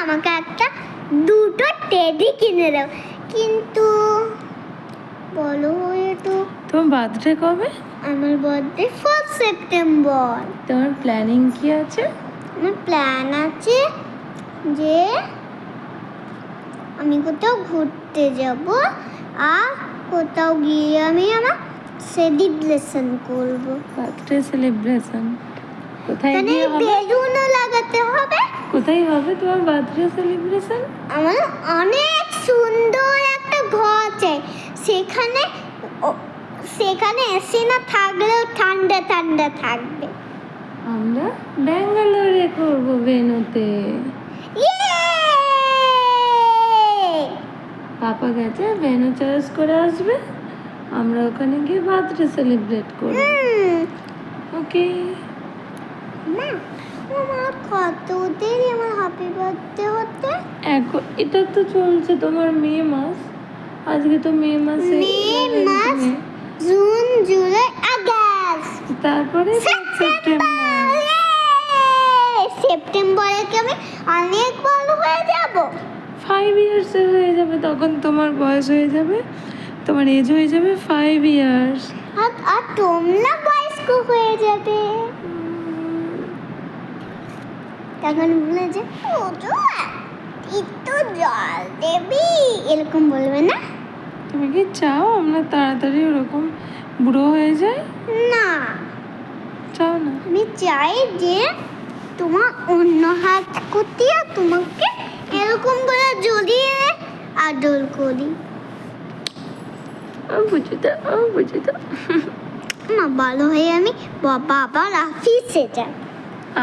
আমাকে একটা দুটো টেডি কিনে দাও, কিন্তু বলো একটু। তোমার বার্থডে কবে? আমার বার্থডে 4 সেপ্টেম্বর। তোমার প্ল্যানিং কি আছে? আমার প্ল্যান আছে যে আমি কোথাও ঘুরতে যাব, আর কোথাও গিয়ে আমি আমার সেলিব্রেশন করব। বার্থডে সেলিব্রেশন কোথায় এখানে গিয়ে হবে? বেলুনও লাগাতে হবে। কোথায় হবে তোমার বার্থডে সেলিব্রেশন? আমার অনেক সুন্দর একটা ঘর আছে, সেখানে সেখানে এসি না থাকলেও ঠান্ডা ঠান্ডা থাকবে। আমরা ব্যাঙ্গালোরে করবো, ভেনুতে। ইয়ে! পাপা গেছে, ভেনু চয়েস করে আসবে, আমরা ওখানে গিয়ে বার্থডে সেলিব্রেট করব। ওকে। মা, আমার কত দেরি আমার হ্যাপি বার্থডে হতে? এখন এটা তো চলছে তোমার মে মাস, আজকে তো মে মাসে মে মাস, জুন, জুলাই, আগস্ট, তারপরে সেপ্টেম্বর। সেপ্টেম্বরে কি আমি অনেক বড় হয়ে যাব? 5 ইয়ার্স হয়ে যাবে, তখন তোমার বয়স হয়ে যাবে, তোমার এজ হয়ে যাবে 5 ইয়ার্স। আর তোমরা বয়স্ক হয়ে যাবে। তখন বলে যে একটু জল দেবি, এরকম বলবে না? তুমি কি চাও আমরা তাড়াতাড়ি ওরকম বুড়ো হয়ে যাই? না, চাও না? আমি চাই যে তোমার অন্য হাত কুটিয়ে তোমাকে এরকম করে জড়িয়ে আদর করি। বুঝি তো। না, ভালো হয়ে আমি বাবা আবার অফিসে যাব।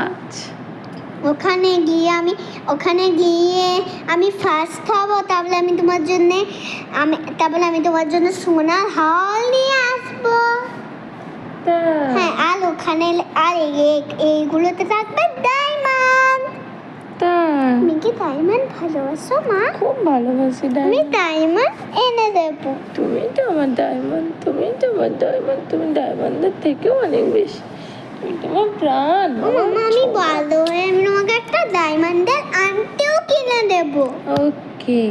আচ্ছা, ওখানে গিয়ে আমি ফার্স্ট খাবো, তারপরে আমি তোমার জন্য সোনার হার নিয়ে আসবো। হ্যাঁ, আর ওখানে এইগুলোতে থাকবে ডায়মন্ড। তুমি কি ডায়মন্ড ভালোবাসো মা? খুব ভালোবাসি আমি ডায়মন্ড। ডায়মন্ড এনে দেবো। তুমি তো আমার ডায়মন্ড, তুমি ডায়মন্ডের থেকেও অনেক বেশি, তুমি তো আমার প্রাণ। মামা, আমি ভালো হয়ে আমি তোমাকে একটা ডায়মন্ডের আংটিও কিনে দেবো। ওকে।